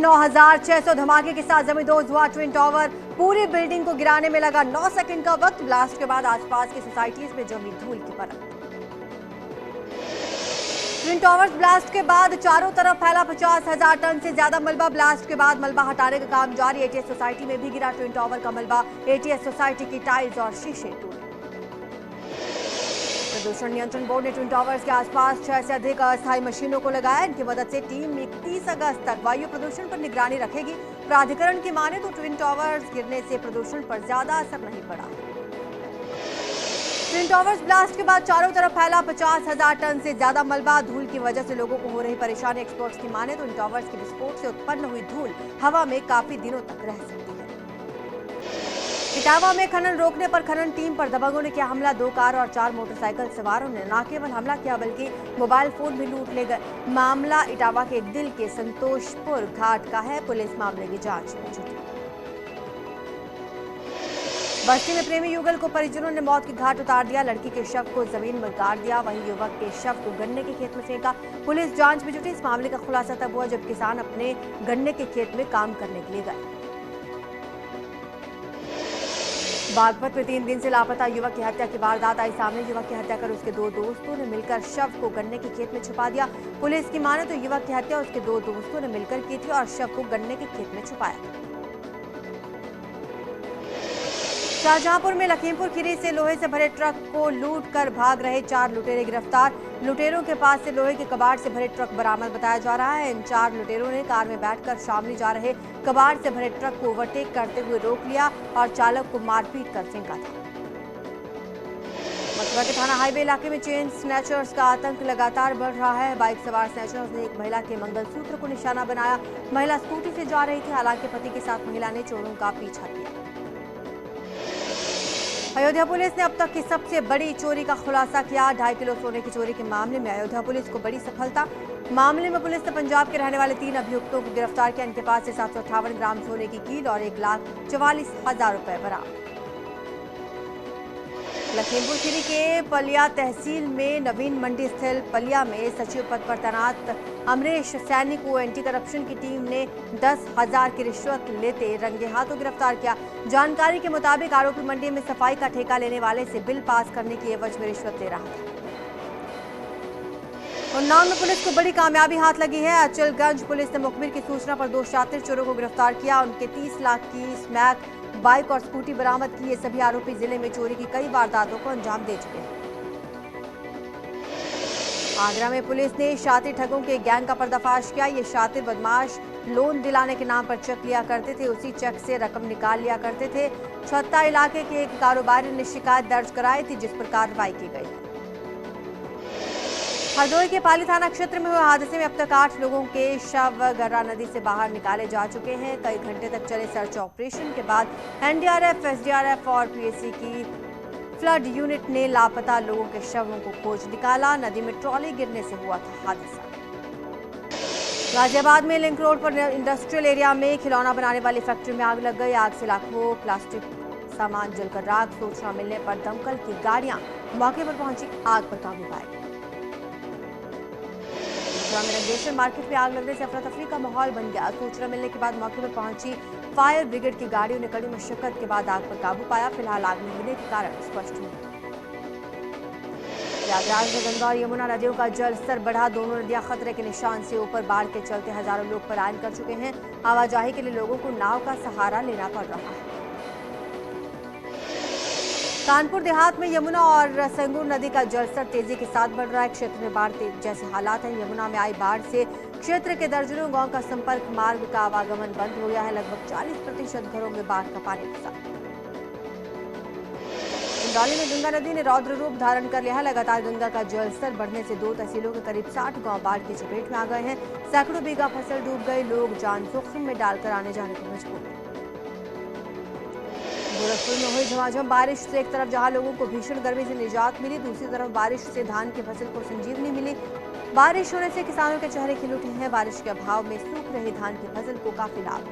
9,600 धमाके के साथ जमींदोज हुआ ट्विन टावर। पूरी बिल्डिंग को गिराने में लगा 9 सेकंड का वक्त। ब्लास्ट के बाद आसपास की सोसाइटीज में जमी धूल की परत। ट्विन टावर्स ब्लास्ट के बाद चारों तरफ फैला 50,000 टन से ज्यादा मलबा। ब्लास्ट के बाद मलबा हटाने का काम जारी। एटीएस सोसाइटी में भी गिरा ट्विन टावर का मलबा। एटीएस सोसाइटी की टाइल्स और शीशे टूटे। प्रदूषण नियंत्रण बोर्ड ने ट्विन टावर्स के आसपास 6 से अधिक अस्थायी मशीनों को लगाया। इनकी मदद से टीम 31 अगस्त तक वायु प्रदूषण पर निगरानी रखेगी। प्राधिकरण की माने तो ट्विन टावर्स गिरने से प्रदूषण पर ज्यादा असर नहीं पड़ा। ट्विन टावर्स ब्लास्ट के बाद चारों तरफ फैला 50,000 टन से ज्यादा मलबा। धूल की वजह से लोगों को हो रही परेशानी। एक्सपर्ट्स की माने तो इन टावर्स के विस्फोट से उत्पन्न हुई धूल हवा में काफी दिनों तक रह सकती है। इटावा में खनन रोकने पर खनन टीम पर दबंगों ने किया हमला। 2 कार और 4 मोटरसाइकिल सवारों ने न केवल हमला किया बल्कि मोबाइल फोन भी लूट ले गए। मामला इटावा के दिल के संतोषपुर घाट का है। पुलिस मामले की जांच में जुटी। बस्ती में प्रेमी युगल को परिजनों ने मौत के घाट उतार दिया। लड़की के शव को जमीन में गाड़ दिया। वहीं युवक के शव को गन्ने के खेत में फेंका। पुलिस जांच में जुटी। इस मामले का खुलासा तब हुआ जब किसान अपने गन्ने के खेत में काम करने के लिए गए। बागपत में 3 दिन से लापता युवक की हत्या की वारदात आई सामने। युवक की हत्या कर उसके 2 दोस्तों ने मिलकर शव को गन्ने के खेत में छुपा दिया। पुलिस की माने तो युवक की हत्या उसके 2 दोस्तों ने मिलकर की थी और शव को गन्ने के खेत में छुपाया। शाहजहांपुर में लखीमपुर खीरी से लोहे से भरे ट्रक को लूट कर भाग रहे 4 लुटेरे गिरफ्तार। लुटेरों के पास से लोहे के कबाड़ से भरे ट्रक बरामद बताया जा रहा है। इन 4 लुटेरों ने कार में बैठकर शामली जा रहे कबाड़ से भरे ट्रक को ओवरटेक करते हुए रोक लिया और चालक को मारपीट कर फेंका था। मथुरा के थाना हाईवे इलाके में चेन स्नैचर्स का आतंक लगातार बढ़ रहा है। बाइक सवार स्नैचर्स ने एक महिला के मंगलसूत्र को निशाना बनाया। महिला स्कूटी से जा रही थी। हालांकि पति के साथ महिला ने चोरों का पीछा किया। अयोध्या पुलिस ने अब तक की सबसे बड़ी चोरी का खुलासा किया। 2.5 किलो सोने की चोरी के मामले में अयोध्या पुलिस को बड़ी सफलता। मामले में पुलिस ने पंजाब के रहने वाले 3 अभियुक्तों को गिरफ्तार किया। इनके पास से 758 ग्राम सोने की कील और 1,44,000 रुपए बरामद। लखीमपुर खीरी के पलिया तहसील में नवीन मंडी स्थित पलिया में सचिव पद पर तैनात अमरेश सैनी को एंटी करप्शन की टीम ने 10,000 की रिश्वत लेते रंगे हाथों गिरफ्तार किया। जानकारी के मुताबिक आरोपी मंडी में सफाई का ठेका लेने वाले से बिल पास करने की एवज में रिश्वत ले रहा था। उन्नाव में पुलिस को बड़ी कामयाबी हाथ लगी है। अचलगंज पुलिस ने मुखबिर की सूचना पर 2 शातिर चोरों को गिरफ्तार किया। उनके 30 लाख की स्मैक बाइक और स्कूटी बरामद की। ये सभी आरोपी जिले में चोरी की कई वारदातों को अंजाम दे चुके हैं। आगरा में पुलिस ने शातिर ठगों के गैंग का पर्दाफाश किया। ये शातिर बदमाश लोन दिलाने के नाम पर चेक लिया करते थे। उसी चेक से रकम निकाल लिया करते थे। छत्ता इलाके के एक कारोबारी ने शिकायत दर्ज कराई थी जिस पर कार्रवाई की गई। हरदोई के पाली थाना क्षेत्र में हुए हादसे में अब तक 8 लोगों के शव गर्रा नदी से बाहर निकाले जा चुके हैं। कई घंटे तक चले सर्च ऑपरेशन के बाद एनडीआरएफ, एसडीआरएफ और पीएसी की फ्लड यूनिट ने लापता लोगों के शवों को खोज निकाला। नदी में ट्रॉली गिरने से हुआ था हादसा। गाजियाबाद में लिंक रोड पर इंडस्ट्रियल एरिया में खिलौना बनाने वाली फैक्ट्री में आग लग गई। आग से लाखों प्लास्टिक सामान जलकर राख। सूचना मिलने पर दमकल की गाड़ियां मौके पर पहुंची, आग पर काबू पाया। रंगेश्वर मार्केट में आग लगने से अफरा तफरी का माहौल बन गया। सूचना मिलने के बाद मौके पर पहुंची फायर ब्रिगेड की गाड़ियों ने कड़ी मशक्कत के बाद आग पर काबू पाया। फिलहाल आग लगने के कारण स्पष्ट नहीं। प्रयागराज में गंगा और यमुना नदियों का जल स्तर बढ़ा। दोनों नदियां खतरे के निशान से ऊपर। बाढ़ के चलते हजारों लोग पलायन कर चुके हैं। आवाजाही के लिए लोगों को नाव का सहारा लेना पड़ रहा है। कानपुर देहात में यमुना और संगूर नदी का जलस्तर तेजी के साथ बढ़ रहा है। क्षेत्र में बाढ़ जैसे हालात हैं। यमुना में आई बाढ़ से क्षेत्र के दर्जनों गांव का संपर्क मार्ग का आवागमन बंद हो गया है। लगभग 40% घरों में बाढ़ का पानी घुसा। चंदौली में गंगा नदी ने रौद्र रूप धारण कर लिया है। लगातार गंगा का जलस्तर बढ़ने से 2 तहसीलों के करीब 60 गांव बाढ़ की चपेट में आ गए हैं। सैकड़ों बीघा फसल डूब गई। लोग जान जोखिम में डालकर आने जाने को मजबूर। गोरखपुर में हुई झमाझम बारिश से एक तरफ जहां लोगों को भीषण गर्मी से निजात मिली, दूसरी तरफ बारिश से धान की फसल को संजीवनी मिली। बारिश होने से किसानों के चेहरे खिल उठे हैं। बारिश के अभाव में सूख रही धान की फसल को काफी लाभ।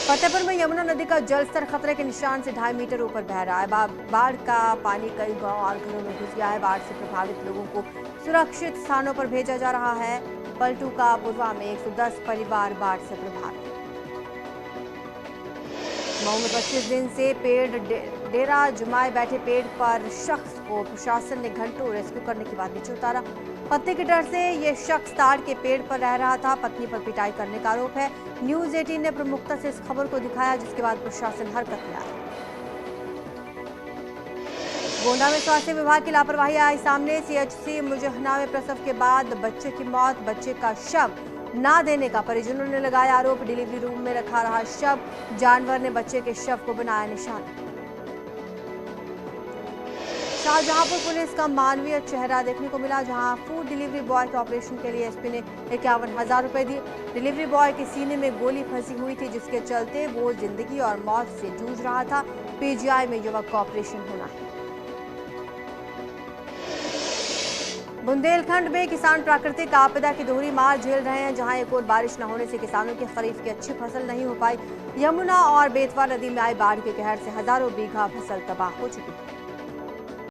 फतेहपुर में यमुना नदी का जलस्तर खतरे के निशान से 2.5 मीटर ऊपर बह रहा है। बाढ़ का पानी कई गांव और घरों में घुस गया है। बाढ़ से प्रभावित लोगों को सुरक्षित स्थानों पर भेजा जा रहा है। पलटू का पुरवा में 110 परिवार बाढ़ से प्रभावित। मऊ में 25 दिन से डेरा जमाए बैठे पेड़ पर शख्स को प्रशासन ने घंटों रेस्क्यू करने के बाद नीचे उतारा। पत्नी के डर से ये शख्स ताड़ के पेड़ पर रह रहा था। पत्नी पर पिटाई करने का आरोप है। न्यूज 18 ने प्रमुखता से इस खबर को दिखाया, जिसके बाद प्रशासन हरकत में आया। गोंडा में स्वास्थ्य विभाग की लापरवाही आई सामने। सीएचसी मुजहना में प्रसव के बाद बच्चे की मौत, बच्चे का शव ना देने का परिजनों ने लगाया आरोप। डिलीवरी रूम में रखा रहा शव, जानवर ने बच्चे के शव को बनाया निशाना। शाहजहांपुर पुलिस का मानवीय चेहरा देखने को मिला, जहां फूड डिलीवरी बॉय के ऑपरेशन के लिए एसपी ने 51,000 रुपए दिए। डिलीवरी बॉय के सीने में गोली फंसी हुई थी, जिसके चलते वो जिंदगी और मौत से जूझ रहा था। पीजीआई में युवक का ऑपरेशन होना है। बुंदेलखंड में किसान प्राकृतिक आपदा की दोहरी मार झेल रहे हैं, जहां एक और बारिश न होने से किसानों की खरीफ की अच्छी फसल नहीं हो पाई। यमुना और बेतवा नदी में आई बाढ़ के कहर से हजारों बीघा फसल तबाह हो चुकी है।